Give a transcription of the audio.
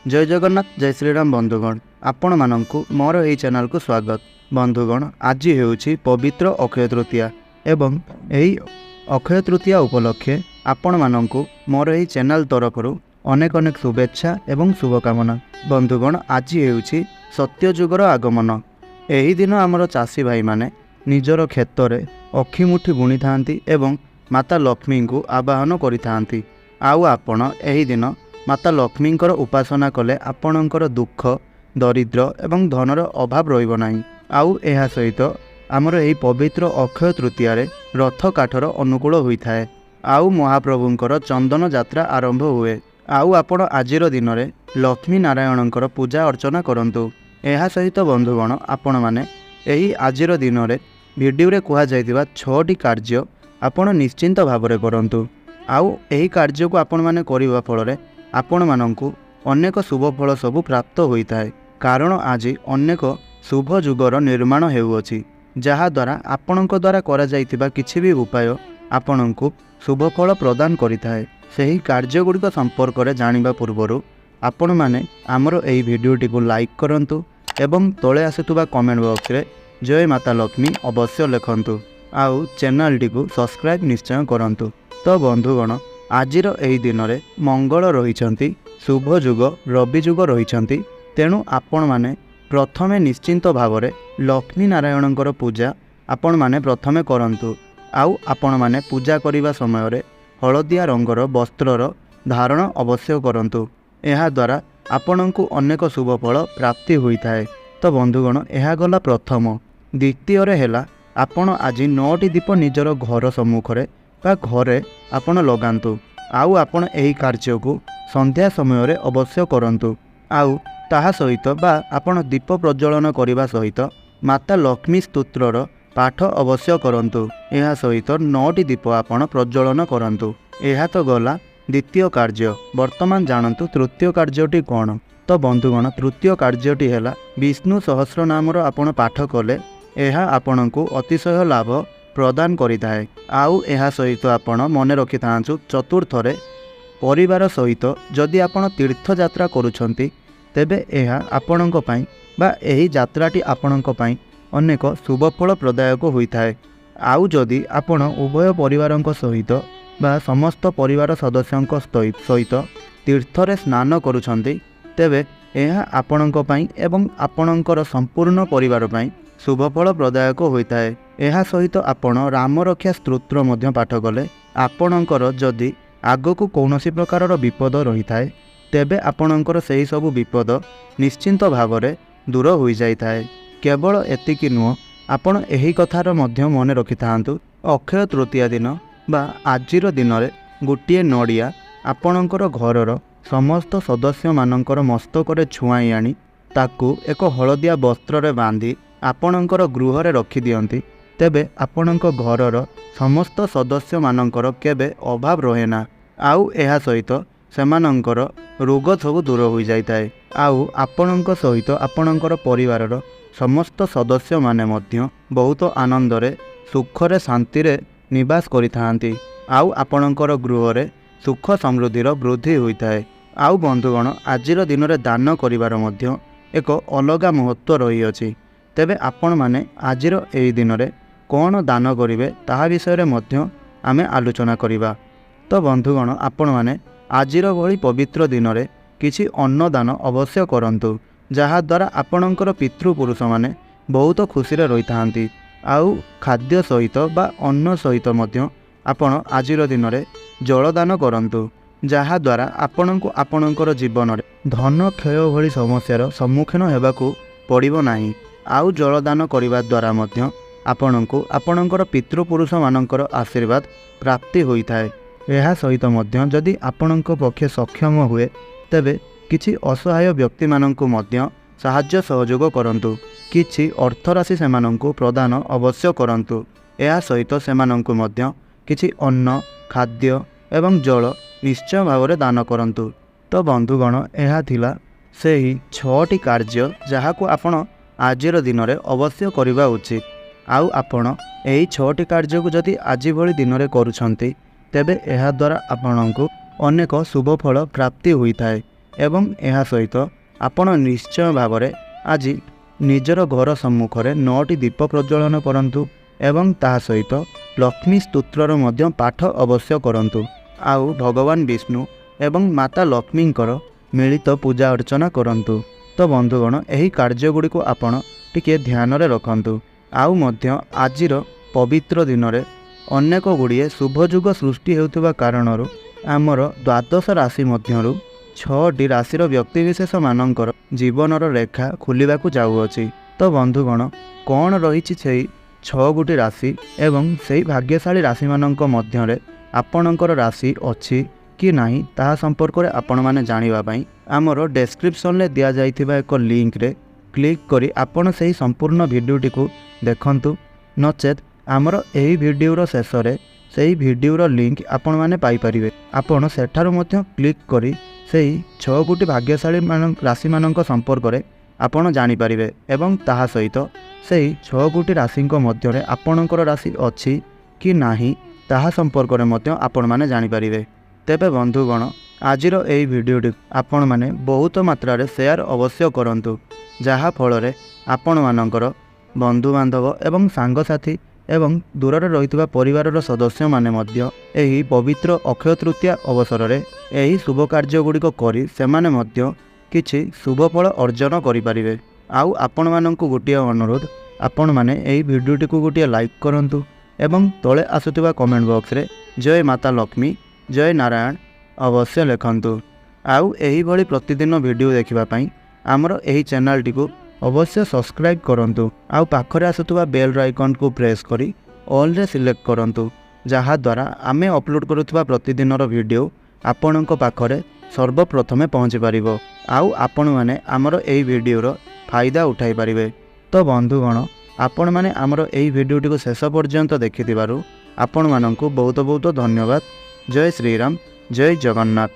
जय जगन्नाथ जय श्रीराम बंधुगण आपण मानंकु मोर एई चैनल को स्वागत। बंधुगण आज हेउछि पवित्र अक्षय तृतीया एवं एई अक्षय तृतीया उपलक्षे आपण मानंकु मोर एई चैनल तरफरु अनेक अनेक शुभेच्छा एवं शुभकामना। बंधुगण आज हेउछि सत्ययुगर आगमन। एही दिन आमर चाषी भाई माने निजर क्षेत्र अखिमुठी बुणी थांती एवं माता लक्ष्मी को आवाहन करिथांती। आउ आपण एही दिन माता लक्ष्मींकर उपासना कले आपणकर दुख दरिद्र एवं धनर अभाव रहिब नाही। आउ एहा सहित आमर एही पवित्र अक्षय तृतीया रे रथ काठर अनुकूल होइथाए। आउ महाप्रभुंकर चंदन यात्रा आरंभ हुए। आउ आपण आजिर दिन रे लक्ष्मी नारायणंकर पूजा अर्चना करंतु। एहा सहित बंधुगण आपण माने एही आजिर दिन रे वीडियो रे कुहा जायतिबा 6टी कार्य आपण निश्चिंत भाबरे करंतु। आउ एही कार्य को आपण माने करिबा फल आपण मानंकु अनेक शुभ फल सबु प्राप्त होइथाए। कारण आज अनेक शुभ जुगर निर्माण हेउअछि जहा द्वारा आपणक द्वारा करा जाइतिबा किछि भी उपाय आपणकु शुभ फल प्रदान करिथाए। सेही कार्य गुड़िक संपर्क रे जानिबा पूर्वरु आपण माने आमर एही भिडियोटी को लाइक करंतु एवं तळे आसुतुबा कमेंट बॉक्स रे जय माता लक्ष्मी अवश्य लिखंतु। आउ चैनल टी को सब्सक्राइब निश्चय करंतु। तो बंधुगण आजिर एही दिन रे मंगल रहिछंती, शुभ जुग रवि जुग रहिछंती। तेणु आपण माने प्रथमे निश्चिंत भावरे लक्ष्मी नारायणंकर पूजा आपण माने प्रथमे करंतु। आउ आपण माने पूजा करिबा समय रे हलदिया रंगर वस्त्रर धारण अवश्य करंतु। एहा द्वारा आपणंकु अनेक शुभ फल प्राप्ति होइथाए। तो बंधुगण एहा गला प्रथम। द्वितीय रे हेला आपण आज 9टी दीप निजर घर सम्मुखरे बा घरे आपण लगांतु। आउ आपण एही कार्य को संध्या समय रे अवश्य करंतु। आउ ताहा सहित बा आपण दीप प्रज्वलन करिबा सहित माता लक्ष्मी स्तोत्रर पाठ अवश्य करंतु। एहा सहित 9टी दीप आपण प्रज्वलन करंतु। एहा तो गला द्वितीय कार्य। वर्तमान जानंतु तृतीय कार्यटी कोन। तो बंधुगण तृतीय कार्यटी हेला विष्णु सहस्रनामर आपण पाठ कले एहा आपणको अतिशय लाभ प्रदान करिथाए। आउ एहा सहित आपण मने रखि थांचु चतुर्थरे परिवार सहित जदि आपण तीर्थ यात्रा करूछंती तेबे एहा आपणको पई बा एही यात्राटी आपणको पई अनेक शुभफल प्रदायक होइथाए। आउ जदि आपण उभय परिवारक सहित बा समस्त परिवार सदस्यक सहित तीर्थरे स्नान करूछंती तेबे एहा आपणको पई एवं आपणकर संपूर्ण परिवार पई शुभफल प्रदायक होइथाए। एहा सहित आपण राम रक्षा स्तोत्र मध्य पाठ कले आपणकर जदि आगकु कौनसी प्रकारर विपद रही थाए तेबे आपणकर सेही सबु विपद निश्चिंत भावरे दूर होई जाइथाए। केवल एतिकी नुह आपण एही कथार मध्य मने रखि थांतु अक्षय तृतीया दिन बा आजिर दिन रे गोटिए नड़िया आपणकर घरर समस्त सदस्य मानकर मस्तकरे छुआई आनी ताकू एक हलदिया वस्त्र रे बांधी आपणकर गृह रे रखि दियंती तेबे आपणक घरर समस्त सदस्य मानकर केबे अभाव रहेना। आउ एहा सहित सेमानंकर रोग सब दूर हो जाइथाए। आउ आपणक सहित आपणकर परिवारर समस्त सदस्य माने मध्य बहुत आनंदरे सुखरे शांतिरे निवास करिथांती। आउ आपणकर गृह रे सुख समृद्धिर वृद्धि होइथाए। आउ बंधुगण आजिर दिन रे दान करिवार मध्य एक अलगा महत्व रही अछि। तेबे आपण माने आजिर एही दिन रे कौन दान करिवे ताहा विषय रे मध्य आमे आलोचना करिबा। तो बंधुगण आपण माने आजिर भली पवित्र दिन रे किछि अन्न दान अवश्य करंतु जहा द्वारा आपणकर पितृपुरुष माने बहुत खुशी रे रहिथांती। आउ खाद्य सहित बा अन्न सहित मध्य आपण आजिर दिन रे जल दान करंतु जहा द्वारा आपणको आपणकर जीवन रे धन क्षय भली समस्यार सम्मुखीन हेबाकू पड़िबो नाही। आउ जलदान करिबा द्वारा मध्य आपणको आपणकर पितृपुरुष मानकर आशीर्वाद प्राप्ति होइथाए। एहा सहित मध्य जदि आपणको पक्षे सक्षम हुए तेबे किछि असहाय व्यक्ति माननको मध्य साहाय्य सहयोग करंतु। किछि अर्थराशि सेमाननको प्रदान अवश्य करंतु। एहा सहित सेमाननको मध्य किछि अन्न खाद्य एवं जल निश्चय भावरे दान करंतु। तो बंधुगण एहा थिला सेही 6टी कार्य जहाको आपण आजिर दिन रे अवश्य करिबा उचित। आउ आपण एही 6टी कार्य को जदि आजि भली दिन रे करूछंती तेबे एहा द्वारा आपणको अनेक शुभ फल प्राप्ति होइथाए। एवं यह सहित आपण निश्चय भाव आज निजर घर सम्मुखरे 9टी दीप प्रज्वलन करंतु एवं ता सहित लक्ष्मी स्तोत्रर मध्य पाठ अवश्य करंतु। आउ भगवान विष्णु एवं माता लक्ष्मींकर मिलित पूजा अर्चना करंतु। तो बंधुगण यही कार्यगुड़ी को आपण टिके ध्यान रे रखंतु। आउ मध्य आजिर पवित्र दिन रे अनेक गुड़िए शुभयुग सृष्टि हेउथिबा कारणरू आमर द्वादश राशि मध्यरु 6टी राशिर व्यक्तिविशेष मानकर जीवनर रेखा खुलिबाकू जाउअछि। तो बंधुगण कौन रही से 6 गोटी राशि एवं से भाग्यशाली राशि मानक मध्यरे आपणकर राशि अच्छी कि नहीं ताहा संपर्क में आपण मैंने जानापी आमर डेस्क्रिप्शन में दि जाइथिबा एक लिंक रे क्लिक करी आपण से संपूर्ण भिडियोटी को देखंतु। नचेत आमर यही भिडियोर शेष में से भिडियोर लिंक आपण मैंने पाइपर आपण सेठारु मध्य क्लिक करी से 6 गोटी भाग्यशाली राशि मानक संपर्क में आपण जानीपारे एवं ताहा सहित से 6 गोटी राशि मध्य आपणकर राशि अच्छी कि नहीं ताहा संपर्क में मध्य आपण मैंने जानीपारे। तेबे बंधुगण आजिर यही भिडियोटी आपण मैंने बहुत मात्रा रे शेयर अवश्य करंतु जहा फल आपण मानकर बंधु बांधव एवं सांगसाथी एवं दूर रही परिवार सदस्य माने मध्य एही पवित्र अक्षय तृतीया अवसर रे एही शुभ कार्य गुड़िक करी सेमाने मध्य किछि शुभ फल अर्जन करिपारिबे। आउ आपण माननकु गोटिए अनुरोध आपण माने एही भिडियोटी को गोटिए लाइक करंतु एवं तले आसुथिबा कमेंट बॉक्स रे जय माता लक्ष्मी जय नारायण अवश्य लिखंतु। आउ एही भली प्रतिदिन वीडियो देखिबा पई आमर एही चैनल टी को अवश्य सब्सक्राइब करंतु। आउ पाखरे आसुथिबा बेल आइकन को प्रेस करी ऑल रे सिलेक्ट करंतु जहा द्वारा आमे अपलोड करुथिबा प्रतिदिनर वीडियो आपणक पाखरे सर्वप्रथमे पहुँची पारिबो। आउ आपण माने आमर एही वीडियोर फायदा उठाई पारिबे। तो बंधुगण आपण माने आमर एही वीडियोटी को शेष पर्यंत देखिथिबारु आपण माननकु बहुत बहुत धन्यवाद। जय श्रीराम जय जगन्नाथ।